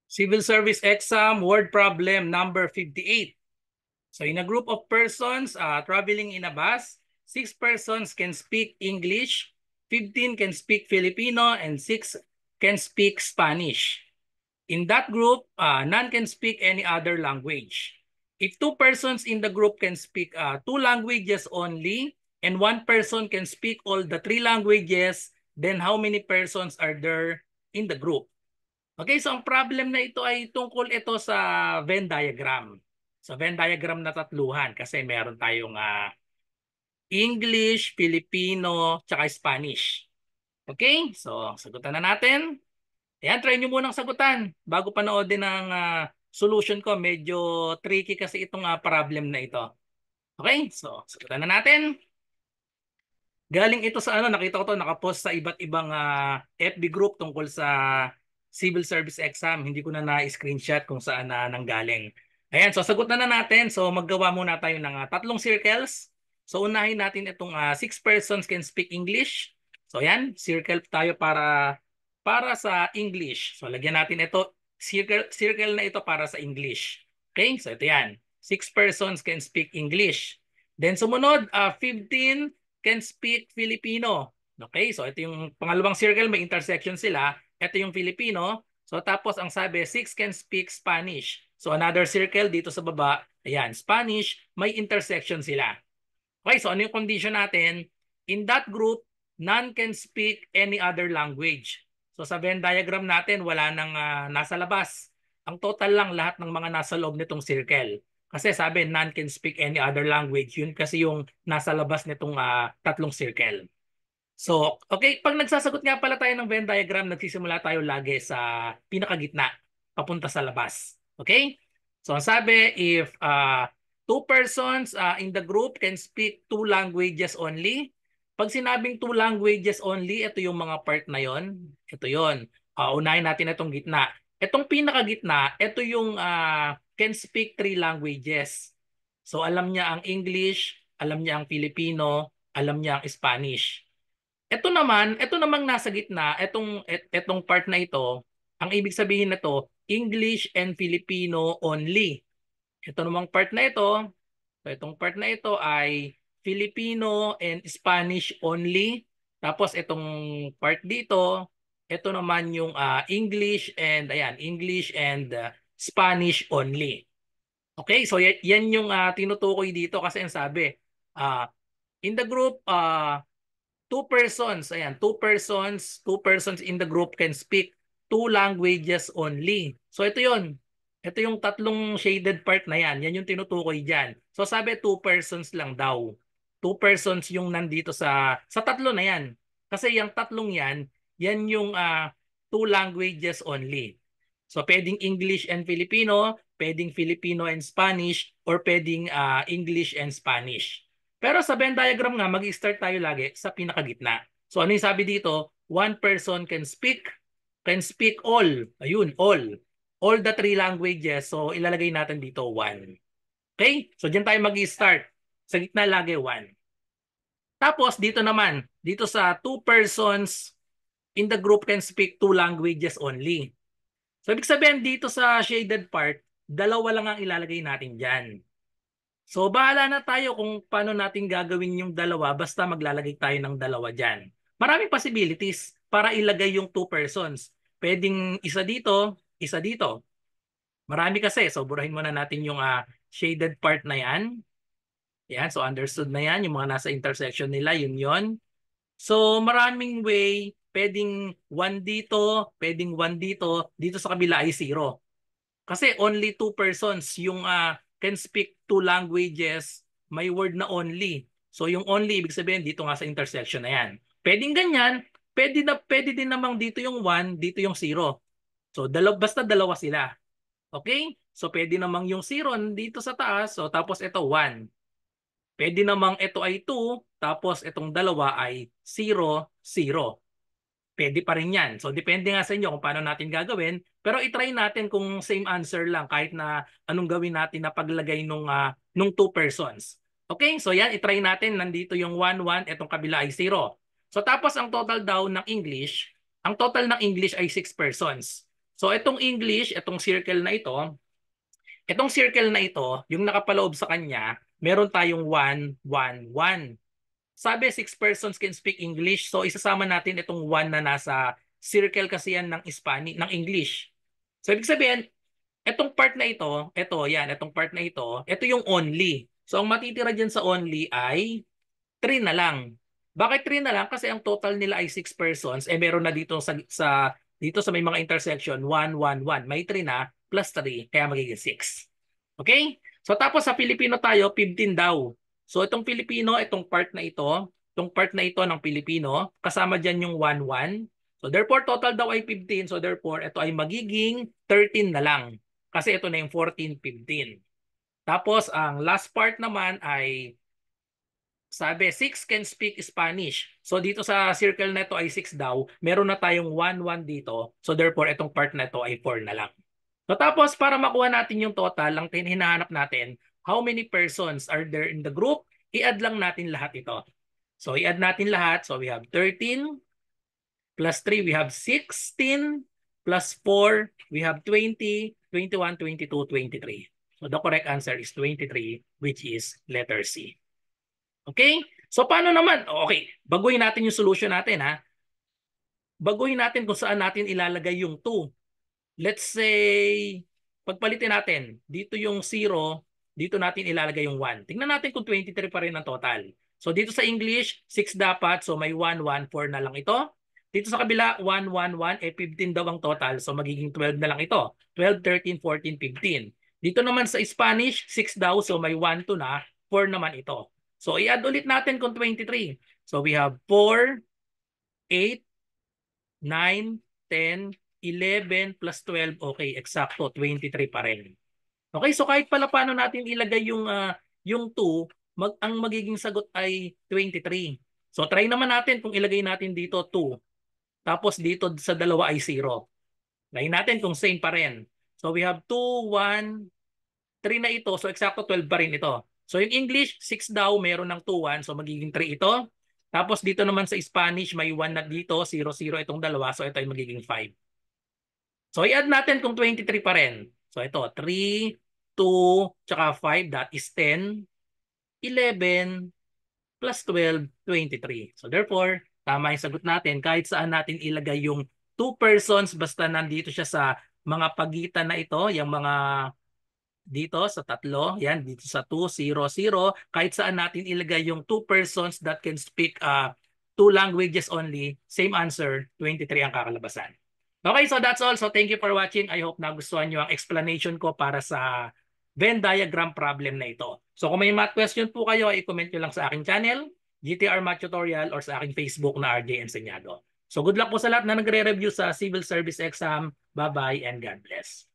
Civil Service Exam, word problem number 58. So in a group of persons traveling in a bus, 6 persons can speak English, 15 can speak Filipino, and 6 can speak Spanish. In that group, none can speak any other language. If 2 persons in the group can speak 2 languages only, and 1 person can speak all the 3 languages, then how many persons are there in the group? Okay, so ang problem na ito ay tungkol ito sa Venn diagram. Sa Venn diagram na tatluhan kasi meron tayong English, Filipino, tsaka Spanish. Okay, so sagutan na natin. Ayan, try nyo munang sagutan bago panoodin ang solution ko. Medyo tricky kasi itong problem na ito. Okay, so sagutan na natin. Galing ito sa nakita ko to nakapost sa iba't ibang FB group tungkol sa civil service exam. Hindi ko na na-screenshot kung saan na nanggaling. Ayan, so sagot na natin. So maggawa muna tayo ng tatlong circles. So unahin natin itong 6 persons can speak English. So ayan, circle tayo para sa English. So lagyan natin ito, circle na ito para sa English. Okay, so ito yan. 6 persons can speak English. Then sumunod, 15 can speak Filipino. Okay, so ito yung pangalawang circle, may intersection sila. Ito yung Filipino. So tapos ang sabi, 6 can speak Spanish. So another circle dito sa baba, ayan, Spanish, may intersection sila. Okay, so ano yung condition natin? In that group, none can speak any other language. So sa Venn diagram natin, wala nang nasa labas. Ang total lang lahat ng mga nasa loob nitong circle. Kasi sabi, none can speak any other language. Yun kasi yung nasa labas nitong tatlong circle. So, okay, pag nagsasagot nga pala tayo ng Venn diagram, nagsisimula tayo lagi sa pinakagitna, papunta sa labas. Okay? So, ang sabi, if 2 persons in the group can speak 2 languages only, pag sinabing 2 languages only, ito yung mga part na yon. Ito yon. Unahin natin itong gitna. Itong pinakagitna, ito yung can speak 3 languages. So, alam niya ang English, alam niya ang Filipino, alam niya ang Spanish. Ito namang nasa gitna, etong part na ito, ang ibig sabihin nito, English and Filipino only. Ito namang part na ito, so itong part na ito ay Filipino and Spanish only. Tapos itong part dito, ito naman yung English and English and Spanish only. Okay, so yan yung tinutukoy dito kasi ang sabi, in the group 2 persons, ayan, 2 persons in the group can speak 2 languages only. So ito 'yon. Ito yung tatlong shaded part na yan. Yan yung tinutukoy diyan. So sabi 2 persons lang daw. 2 persons yung nandito sa tatlo na yan. Kasi yung tatlong yan, yan yung 2 languages only. So pwedeng English and Filipino, pwedeng Filipino and Spanish, or pwedeng English and Spanish. Pero sa Venn diagram nga, mag-start tayo lagi sa pinakagitna. So ano yung sabi dito? One person can speak all. Ayun, all. All the 3 languages. So ilalagay natin dito 1. Okay? So diyan tayo mag-start. Sa gitna lagi 1. Tapos dito naman, dito sa 2 persons in the group can speak 2 languages only. So ibig sabihin dito sa shaded part, dalawa lang ang ilalagay natin diyan. So bahala na tayo kung paano natin gagawin yung dalawa basta maglalagay tayo ng dalawa dyan. Maraming possibilities para ilagay yung 2 persons. Pwedeng isa dito, isa dito. Marami kasi. So burahin muna natin yung shaded part na yan. Yan, so understood na yan. Yung mga nasa intersection nila, yun yon. So maraming way. Pwedeng 1 dito, pwedeng 1 dito. Dito sa kabila ay 0. Kasi only 2 persons yung can speak 2 languages, may word na only. So yung only, ibig sabihin dito nga sa intersection na yan. Pwedeng ganyan, pwede din namang dito yung 1, dito yung 0. So basta dalawa sila. Okay? So pwede namang yung 0 dito sa taas, so tapos ito 1. Pwede namang ito ay 2, tapos itong dalawa ay 0, 0. Pwede pa rin yan. So depende nga sa inyo kung paano natin gagawin. Pero itry natin kung same answer lang kahit na anong gawin natin na paglagay nung 2 persons. Okay, so yan, itry natin. Nandito yung 1, 1, etong kabila ay 0. So tapos ang total daw ng English, ang total ng English ay 6 persons. So itong English, itong circle na ito, yung nakapaloob sa kanya, meron tayong 1, 1, 1. Sabi 6 persons can speak English. So isasama natin itong 1 na nasa circle kasi yan ng ng English. So ibig sabihin, itong part na itong part na ito yung only. So ang matitira dyan sa only ay 3 na lang. Bakit 3 na lang? Kasi ang total nila ay 6 persons. Eh meron na dito dito sa may mga intersection 1, 1, 1. May 3 na plus 3 kaya magiging 6. Okay? So tapos sa Pilipino tayo 15 daw. So itong Pilipino, itong part na ito ng Pilipino, kasama diyan yung 1, 1. So therefore total daw ay 15. So therefore ito ay magiging 13 na lang. Kasi ito na yung 14, 15. Tapos ang last part naman ay sabi, 6 can speak Spanish. So dito sa circle na ito ay 6 daw. Meron na tayong 1, 1 dito. So therefore, itong part na ito ay 4 na lang. So tapos, para makuha natin yung total, ang hinahanap natin, how many persons are there in the group? I-add lang natin lahat ito. So i-add natin lahat. So we have 13 plus 3, we have 16 plus 4, we have 20, 21, 22, 23. So the correct answer is 23, which is letter C. Okay? So paano naman? Okay, baguhin natin yung solution natin ha. Baguhin natin kung saan natin ilalagay yung 2. Let's say, pagpalitin natin, dito yung 0, dito natin ilalagay yung 1. Tingnan natin kung 23 pa rin ang total. So dito sa English, 6 dapat, so may 1, 1, 4 na lang ito. Dito sa kabila, 1, 1, 1, 15 daw ang total, so magiging 12 na lang ito. 12, 13, 14, 15. Dito naman sa Spanish, 6 daw, so may 1, 2 na, 4 naman ito. So i-add ulit natin kung 23. So we have 4, 8, 9, 10, 11 plus 12. Okay, eksakto, 23 pa rin. Okay, so kahit pala paano natin ilagay yung 2, ang magiging sagot ay 23. So try naman natin kung ilagay natin dito 2. Tapos dito sa dalawa ay 0. Try natin kung same pa rin. So we have 2, 1, 3 na ito. So eksakto 12 pa rin ito. So yung English, 6 daw, meron ng 2, 1. So magiging 3 ito. Tapos dito naman sa Spanish, may 1 na dito, 0, 0 itong dalawa. So ito ay magiging 5. So i-add natin kung 23 pa rin. So ito, 3, 2, tsaka 5, that is 10, 11, plus 12, 23. So therefore, tama yung sagot natin. Kahit saan natin ilagay yung 2 persons, basta nandito siya sa mga pagitan na ito, yung mga dito sa tatlo, yan, dito sa 2, 0, 0, kahit saan natin ilagay yung 2 persons that can speak 2 languages only, same answer, 23 ang kakalabasan. Okay, so that's all. So thank you for watching. I hope nagustuhan nyo ang explanation ko para sa Venn diagram problem na ito. So kung may math question po kayo, i-comment nyo lang sa aking channel, GTR Math Tutorial, or sa aking Facebook na RJ Enseñado. So good luck po sa lahat na nagre-review sa civil service exam. Bye-bye and God bless.